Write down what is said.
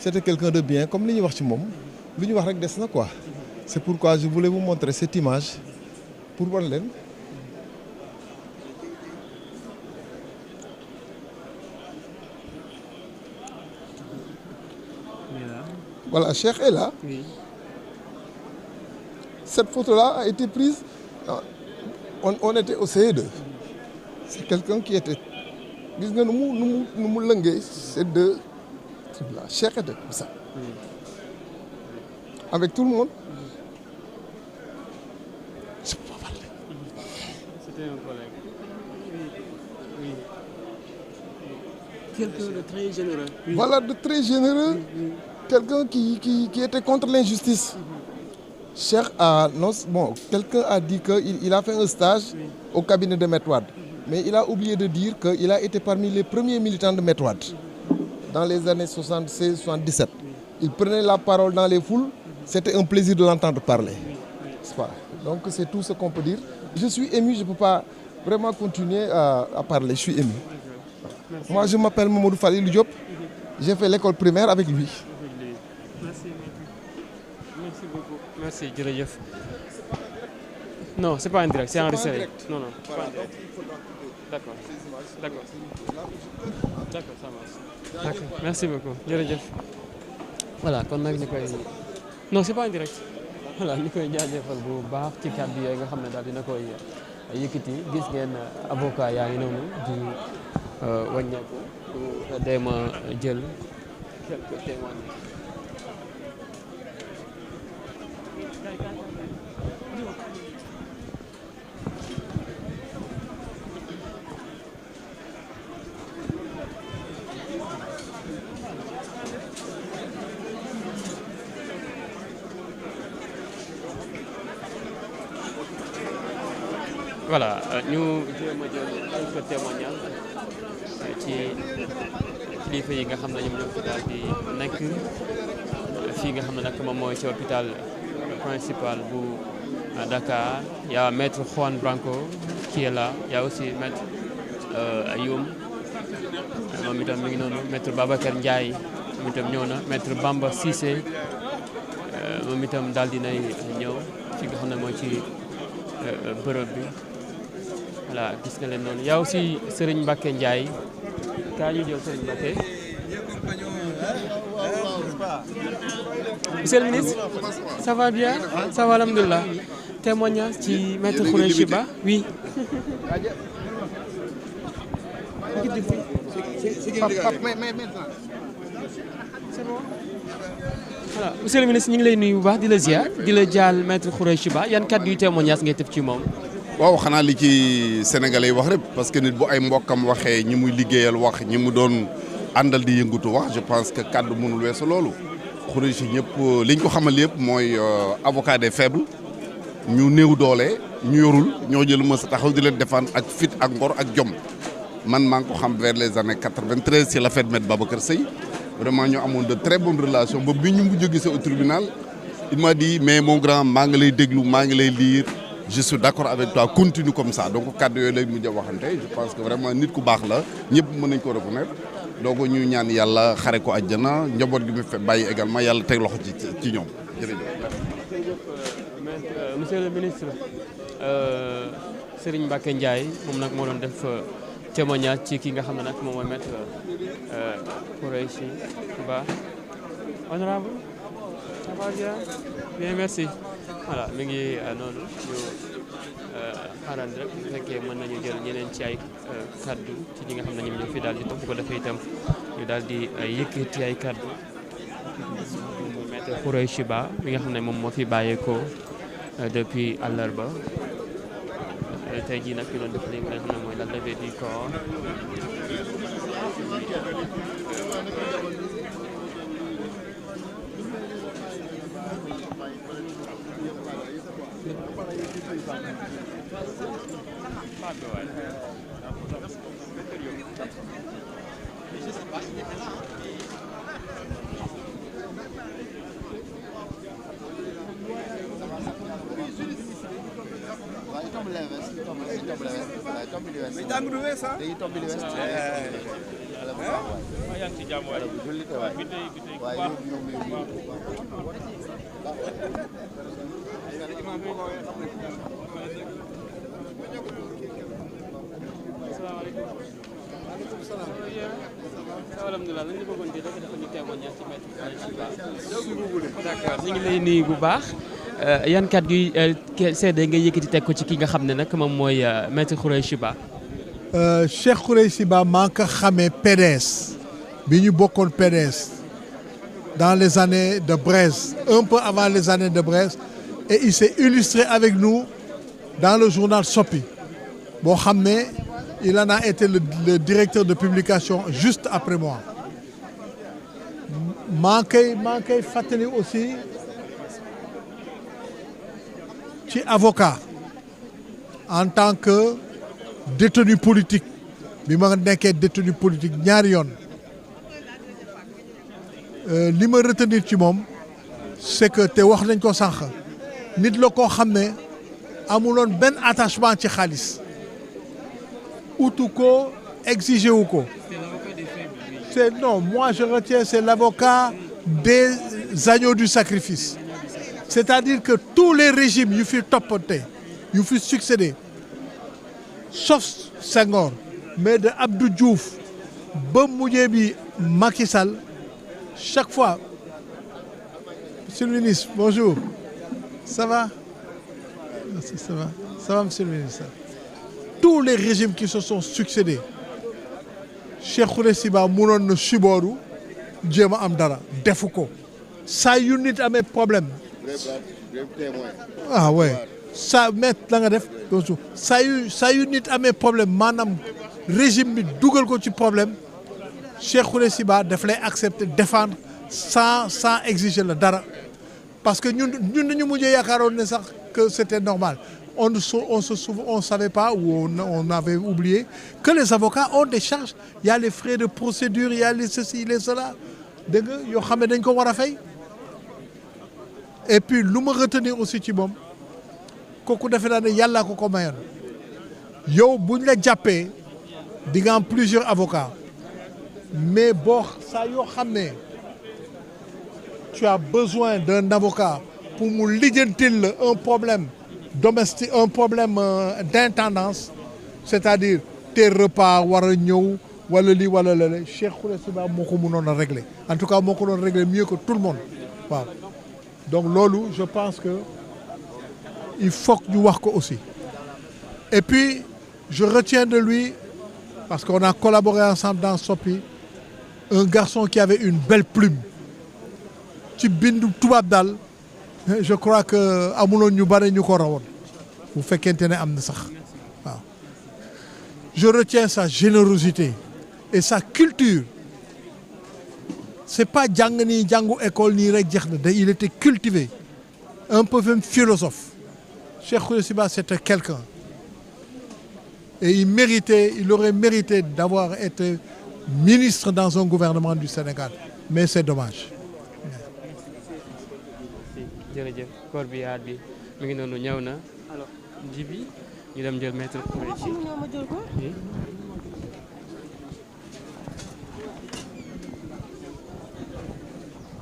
c'était quelqu'un de bien comme li ñuy wax ci moom lu ñu wax rek des na quoi. C'est pourquoi je voulais vous montrer cette image pour wan leen. Voilà, Cheikh est là. Oui. Cette photo-là a été prise. On était au CE2. C'est quelqu'un qui était. Gis nga nu mu lëngee ces deux trucs-là. Cheikh était comme ça. Avec tout le monde. Je peux pas parler. C'était un collègue. Oui. Quelqu'un de très généreux. Oui. Voilà, de très généreux. Oui. Quelqu'un qui était contre l'injustice. Cheikh a quelqu'un a dit qu'il a fait un stage au cabinet de Maître Wade. Mais il a oublié de dire qu'il a été parmi les premiers militants de Maître Wade dans les années 76-77. Il prenait la parole dans les foules. C'était un plaisir de l'entendre parler. C'est pas. Donc c'est tout ce qu'on peut dire. Je suis ému, je ne peux pas vraiment continuer à parler. Je suis ému. Moi, je m'appelle Mamadou Falilou Diop. J'ai fait l'école primaire avec lui. Merci beaucoup. Merci, jërëjëf. Non, c'est pas en direct, c'est enregistré. Non, c'est pas en direct. D'accord, ça marche. D'accord, merci beaucoup. Jërëjëf. Voilà, kon nag ñu koy. Non, c'est pas en direct. Voilà, ñu koy jaajëfal bu baax ci kàddu yooyu nga xam ne daal dina koy yëkkati. Gis ngeen avocat yaa ngi noonu di wàññeeku pour dem jël quelques témoignages. Voilà, ñu jéem a jël quelques témoignages ci kilifa yi nga xam ne ñoom ñoo fi daal di nekk fii nga xam ne nag moom mooy ci hôpital principal bu Dakar. Il y a maître Juan Branco qui est là, il y a aussi maître Youm moom itam mi ngi noonu, maître Babacar Ndiaye moom itam ñëw na, maître Bamba Cissé moom itam daal di nay ñëw fi nga xam ne mooy ci bërëb bi. Voilà, gis nga leen noonu. Il y a aussi Serigne Mbacké Ndiaye. Kaa ñu jël Serigne Mbacké. Monsieur le ministre, ça va bien? Ça va, alhamdoulilah. Témoignage ci maître Khoureychi Ba. Oui. C'est bon. Voilà, monsieur le ministre ñu ngi lay nuyu bu baax di la ziar di la jaal maître Khoureychi Ba yan kàddu yu témoignage ngay def ci moom. waaw xanaa li ci sénégalais yi wax rek parce que nit bu ay mbokkam waxee ñi muy liggéeyal wax ñi mu doon àndal di yëngutu wax je pense que kàddu mënul weesu loolu. Khoureychi ñëpp liñ ko xamal yëpp mooy avocat des faibles ñu néew doole ñu yorul ñoo jël mës a taxaw di leen défendre ak fit ak ngor ak jom man maa ngi ko xam vers les années 93 ci l'affaire Me Babacar Seye vraiment ñu amoon de très bonnes relations ba bi ñu mujj gisee au tribunal il m'a dit mais mon grand maa ngi lay déglu maa ngi lay lire. Je suis d'accord avec toi, continue comme ça. Donc, cadre yooyu lay mujj a waxante je pense que vraiment nit ku baax la ñëpp mën nañ ko reconnaître donc ñu ñaan yàlla xare ko àjjana njaboot gi mu fe bàyyi également yàlla teg loxo ci ñoom jërëjëf. Monsieur le ministre Serigne Mbacké Ndiaye moom nag moo doon def témoignage ci ki nga xam ne nag moom mooy maître Khoureychi Ba. Honorable, ça va bien? Bien, merci. Voilà, mi ngi noonu ñu xaaral rek bu fekkee mën nañu jël ñeneen ci ay kaddu ci ñi nga xam ne ñoom ñoo fi daal di topp ko defee itam ñu daal di yëkkati ay kaddu maître Khoureychi Ba mi nga xam ne moom moo fi bàyyeekoo depuis àllarba tey jii nag ñu doon def léegi nga xam ne mooy la levée du corps. alhamdulilah lañ bëggoon di rek dafa ñu témoignage ci Maître Khoureychi Ba. D'accord ñu ngi lay nuyu bu baax yan kàddu gi seede nga yëkkati teg ko ci ki nga xam ne nag moom mooy Maître Khoureychi Ba. Cheikh Khoureychi Ba maa ngi ko xamee PDS bi ñu bokkoon PDS dans les années de Braise un peu avant les années de Braise et il s'est illustré avec nous dans le journal Sopi boo xam ne il en a été le directeur de publication juste après moi maa ngi koy fàttali aussi ci avocat en tant que détenu politique bi ma nekkee détenu politique ñaari yoon li ma retenir ci moom c'est que te wax nañ ko sànq nit la koo xam ne amuloon benn attachement ci xaalis utu ko exigé wu ko c'est non moi je retiens c'est l'avocat des agneaux du sacrifice c'est-à-dire que tous les régimes yu fi toppante yu fi succédé sauf Senghor mais de Abdou Diouf ba mujjee bi Macky Sall chaque fois monsieur le ministre bonjour ça va ça va monsieur le ministre tous les régimes qui se sont succédés Cheikh Khoureychi Ba mënoon na subooru jéem a am dara defu ko saa yu nit amee problème ah ouais saa met la nga def saa yu nit amee problème maanaam régime bi dugal ko ci problème Cheikh Khoureychi Ba daf lay accepter défendre sans exiger la dara parce que ñun dañu mujjee yaakaaroon ne sax que c'était normal on savait pas ou on avait oublié que les avocats ont des charges il y a les frais de procédure il y a les ceci les cela dégg nga yoo xam ne dañ ko war a fay et puis lu ma retenir aussi ci moom kooku defe naa ne yàlla ko mayoon yow buñ la jàppee di nga am plusieurs avocats mais boo saa yoo xam ne tu as besoin d'un avocat pour mu lijjantil la un problème domestique un problème d'intendance c'est-à-dire tes repas war a ñëw wala lii wala lale Cheikh Khoureychi Ba moo ko mënoon a régler en tout cas moo ko doon régler mieux que tout le monde waaw donc loolu je pense que il faut que ñu wax ko aussi et puis je retiens de lui parce qu'on a collaboré ensemble dans Sopi un garçon qui avait une belle plume ci bindu tubaab daal je crois que amuloon ñu bare ñu ko rawoon bu fekkente ne am na sax waaw je retiens sa générosité et sa culture c'est pas jàng nii jàngu école nii rek jeex na il était cultivé un peu même philosophe Cheikh Khoureychi Ba c'était quelqu'un et il aurait mérité d'avoir été ministre dans un gouvernement du Sénégal mais c'est dommage. jërëjëf koor bi yaat bi mi ngi noonu ñëw na alors ji bi ñu dem jël Maître Khoureychi